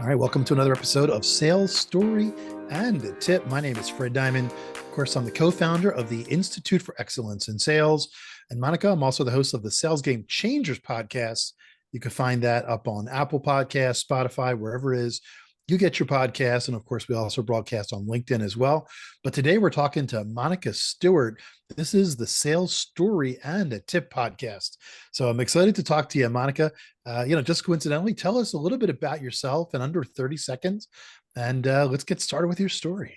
All right, welcome to another episode of Sales Story and Tip. My name is Fred Diamond. Of course, I'm the co-founder of the Institute for Excellence in Sales. And Monica, I'm also the host of the Sales Game Changers podcast. You can find that up on Apple Podcasts, Spotify, wherever it is you get your podcast. And of course, we also broadcast on LinkedIn as well. But today we're talking to Monica Stewart. This is the Sales Story and a Tip podcast. So I'm excited to talk to you, Monica. Just coincidentally, tell us a little bit about yourself in under 30 seconds, and let's get started with your story.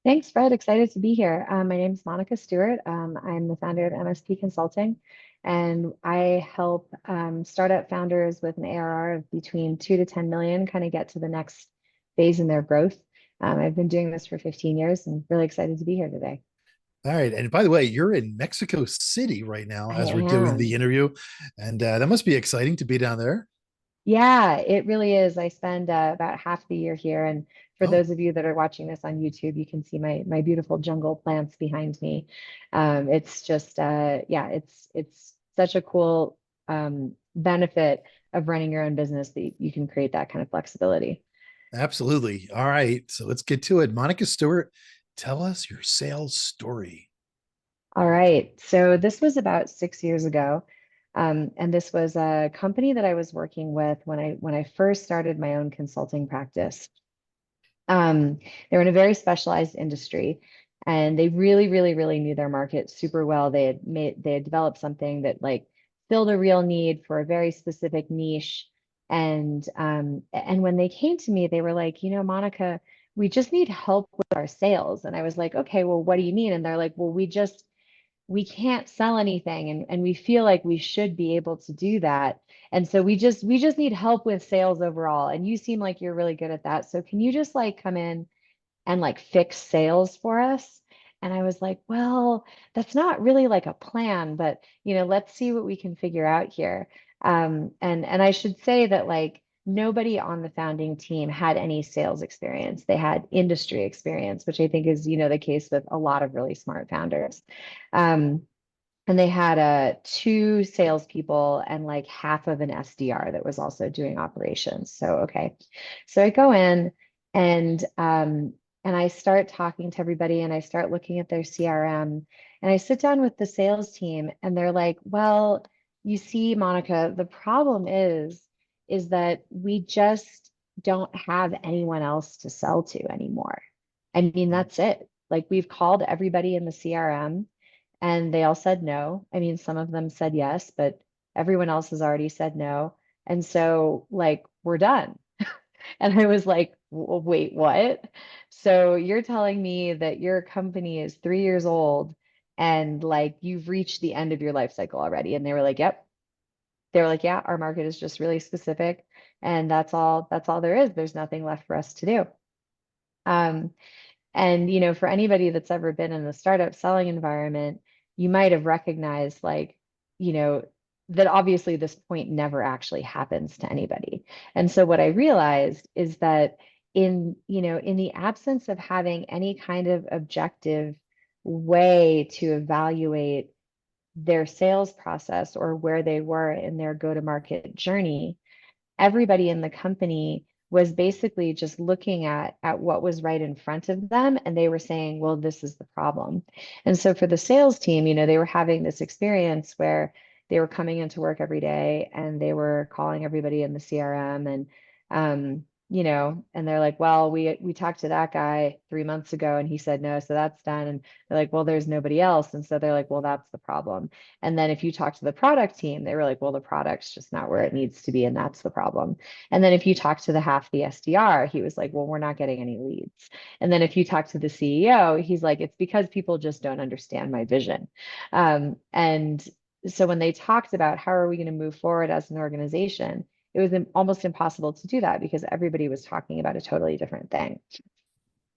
Thanks, Fred. Excited to be here. My name is Monica Stewart. I'm the founder of MSP Consulting, and I help startup founders with an ARR of between 2 to 10 million kind of get to the next phase in their growth. I've been doing this for 15 years and really excited to be here today. All right. And by the way, you're in Mexico City right now I as we're doing the am. interview. And that must be exciting to be down there. Yeah, it really is. I spend about half the year here, and for Oh, those of you that are watching this on YouTube, you can see my beautiful jungle plants behind me. It's just yeah, it's such a cool benefit of running your own business that you can create that kind of flexibility. absolutely. All right. So let's get to it. Monica Stewart, tell us your sales story. All right, so this was about 6 years ago, and this was a company that I was working with when I first started my own consulting practice. Um, they were in a very specialized industry, and they really, really, really knew their market super well. They had developed something that like filled a real need for a very specific niche. And when they came to me, they were like, Monica, we just need help with our sales. And I was like, okay, well, what do you mean? And they're like, well, we can't sell anything, and we feel like we should be able to do that, and so we just need help with sales overall, and you seem like you're really good at that, so can you just like come in and like fix sales for us? And I was like, well, that's not really like a plan, but let's see what we can figure out here. And I should say that like nobody on the founding team had any sales experience. They had industry experience, which I think is, the case with a lot of really smart founders. Um, and they had two salespeople and like half of an SDR that was also doing operations. So okay, so I go in and and I start talking to everybody and I start looking at their CRM and I sit down with the sales team and they're like, well, you see, Monica, the problem is that we just don't have anyone else to sell to anymore. I mean, that's it. Like we've called everybody in the CRM and they all said no. I mean, some of them said yes, but everyone else has already said no. And so, like, we're done. And I was like, Wait, what?" So you're telling me that your company is 3 years old and like you've reached the end of your life cycle already? And they were like, yep. They were like, yeah, our market is just really specific. And that's all there is. There's nothing left for us to do. Um, and for anybody that's ever been in the startup selling environment, you might have recognized like, you know, that obviously this point never actually happens to anybody. And so what I realized is that in the absence of having any kind of objective way to evaluate their sales process or where they were in their go-to-market journey, everybody in the company was basically just looking at what was right in front of them, and they were saying, well, this is the problem. And so for the sales team, they were having this experience where they were coming into work every day and they were calling everybody in the CRM, and they're like, well, we talked to that guy 3 months ago and he said no, so that's done. And they're like, well, there's nobody else. And so they're like, well, that's the problem. And then if you talk to the product team, they were like, well, the product's just not where it needs to be, and that's the problem. And then if you talk to the half the SDR, he was like, well, we're not getting any leads. And then if you talk to the CEO, he's like, it's because people just don't understand my vision. And so when they talked about how are we going to move forward as an organization, it was almost impossible to do that because everybody was talking about a totally different thing.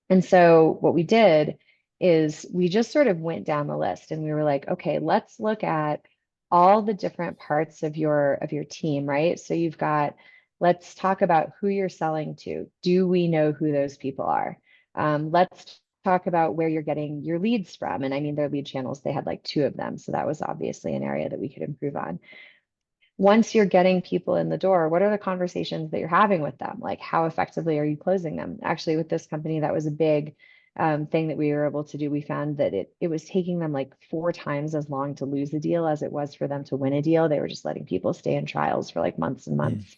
And so what we did is we just sort of went down the list and we were like, okay, let's look at all the different parts of your team, right? So you've got, let's talk about who you're selling to. Do we know who those people are? Let's talk about where you're getting your leads from. And I mean, their lead channels, they had like two of them. So that was obviously an area that we could improve on. once you're getting people in the door, what are the conversations that you're having with them? Like, how effectively are you closing them? Actually, with this company, that was a big thing that we were able to do. We found that it was taking them like 4 times as long to lose a deal as it was for them to win a deal. They were just letting people stay in trials for like months and Mm. months.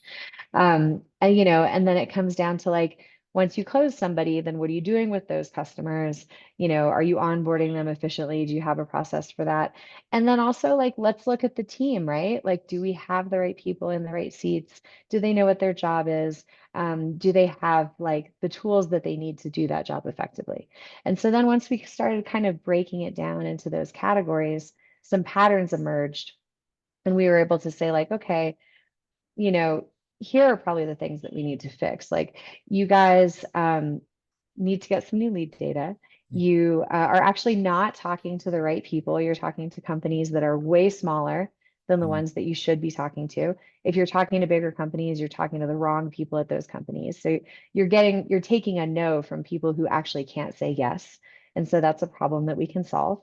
And and then it comes down to like, once you close somebody, then what are you doing with those customers? Are you onboarding them efficiently? Do you have a process for that? And then also, like, let's look at the team, right? Like, do we have the right people in the right seats? Do they know what their job is? Do they have like the tools that they need to do that job effectively? And so then once we started kind of breaking it down into those categories, some patterns emerged, and we were able to say, like, okay, you know, here are probably the things that we need to fix. Like, you guys need to get some new lead data. You are actually not talking to the right people. You're talking to companies that are way smaller than the Mm. ones that you should be talking to. If you're talking to bigger companies, you're talking to the wrong people at those companies. So you're taking a no from people who actually can't say yes. And so that's a problem that we can solve.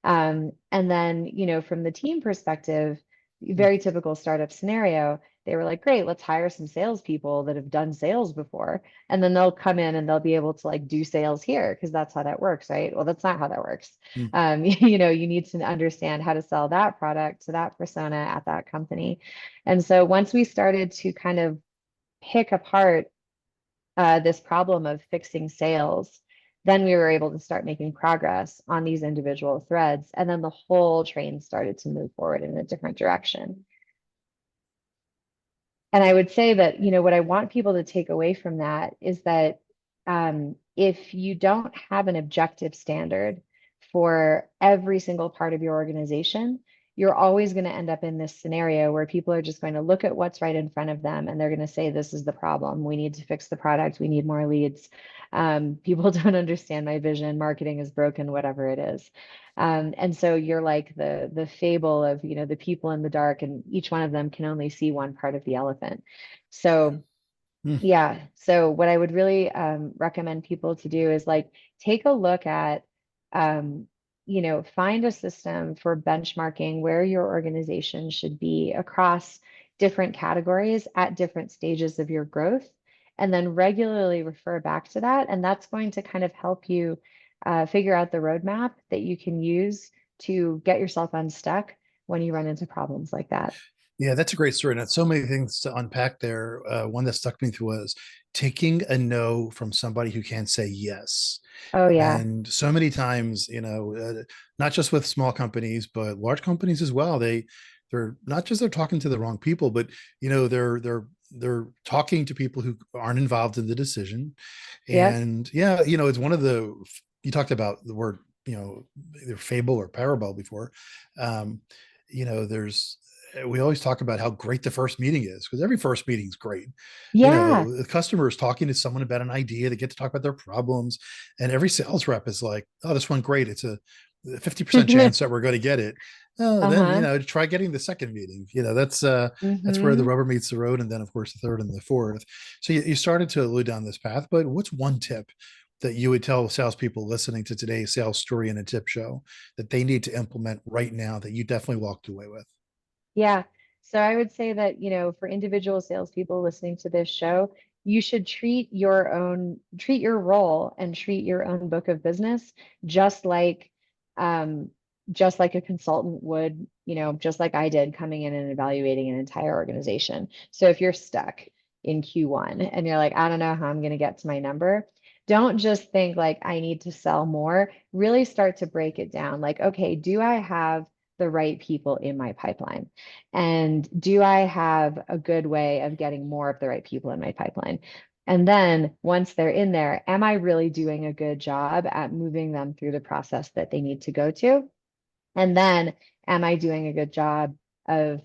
And then, from the team perspective, Mm. very typical startup scenario, they were like, great, let's hire some salespeople that have done sales before. And then they'll come in and they'll be able to like do sales here because that's how that works, right? Well, that's not how that works. Mm. You need to understand how to sell that product to that persona at that company. And so once we started to kind of pick apart this problem of fixing sales, then we were able to start making progress on these individual threads. And then the whole train started to move forward in a different direction. And I would say that, what I want people to take away from that is that if you don't have an objective standard for every single part of your organization, you're always going to end up in this scenario where people are just going to look at what's right in front of them and they're going to say, this is the problem. We need to fix the product. We need more leads. People don't understand my vision. Marketing is broken, whatever it is. And so you're like the fable of, the people in the dark, and each one of them can only see one part of the elephant. So Mm. yeah, so what I would really recommend people to do is like take a look at, find a system for benchmarking where your organization should be across different categories at different stages of your growth, and then regularly refer back to that. And that's going to kind of help you figure out the roadmap that you can use to get yourself unstuck when you run into problems like that. Yeah, that's a great story. And that's so many things to unpack there. One that stuck me through was taking a no from somebody who can't say yes. Oh, yeah. And so many times, not just with small companies, but large companies as well. They're not just they're talking to the wrong people, but they're talking to people who aren't involved in the decision. Yep. And yeah, it's one of the you talked about the word, either fable or parable before. Um, there's we always talk about how great the first meeting is because every first meeting is great. Yeah. The customer is talking to someone about an idea. They get to talk about their problems, and every sales rep is like, "Oh, this went great. It's a 50% chance that we're going to get it." Oh, then Uh-huh. try getting the second meeting. That's where the Mm-hmm. rubber meets the road, and then of course the third and the fourth. So you started to allude down this path, but what's one tip that you would tell salespeople listening to today's sales story and a tip show that they need to implement right now that you definitely walked away with? Yeah. So I would say that, for individual salespeople listening to this show, you should treat your role and treat your own book of business just like, um, just like a consultant would, just like I did coming in and evaluating an entire organization. So if you're stuck in Q1 and you're like, I don't know how I'm going to get to my number, don't just think like I need to sell more. Really start to break it down. Like, okay, do I have the right people in my pipeline? And do I have a good way of getting more of the right people in my pipeline? And then once they're in there, am I really doing a good job at moving them through the process that they need to go to? And then am I doing a good job of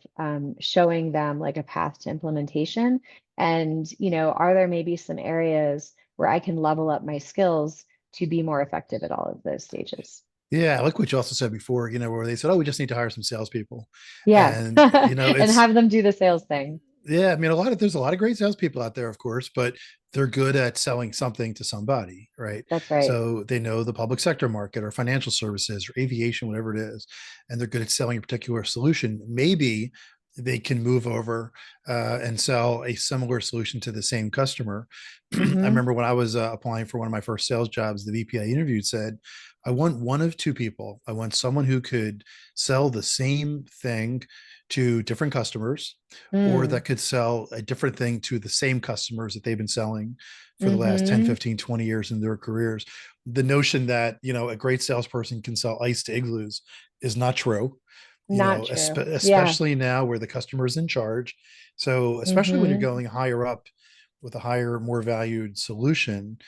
showing them like a path to implementation? And, are there maybe some areas where I can level up my skills to be more effective at all of those stages? Yeah, I like what you also said before, where they said, "Oh, we just need to hire some salespeople," Yeah. and And it's have them do the sales thing. yeah. I mean, there's a lot of great salespeople out there, of course, but they're good at selling something to somebody, right? That's right. So they know the public sector market or financial services or aviation, whatever it is, and they're good at selling a particular solution. Maybe they can move over and sell a similar solution to the same customer. I Mm-hmm. remember when I was applying for one of my first sales jobs, the VP I interviewed said, I want one of two people. I want someone who could sell the same thing to different customers, or Mm. that could sell a different thing to the same customers that they've been selling for the last 10, Mm-hmm. 15, 20 years in their careers. The notion that, a great salesperson can sell ice to igloos is not true, Not true. Yeah. especially now where the customer is in charge. So, especially when you're Mm-hmm. going higher up with a higher, more valued solution,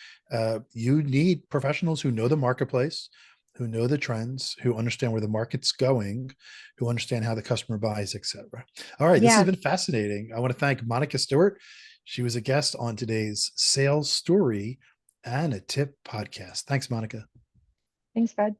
you need professionals who know the marketplace, who know the trends, who understand where the market's going, who understand how the customer buys, etc. All right, this has Yeah. been fascinating. I want to thank Monica Stewart. She was a guest on today's Sales Story and a Tip podcast. Thanks, Monica. Thanks, Fred.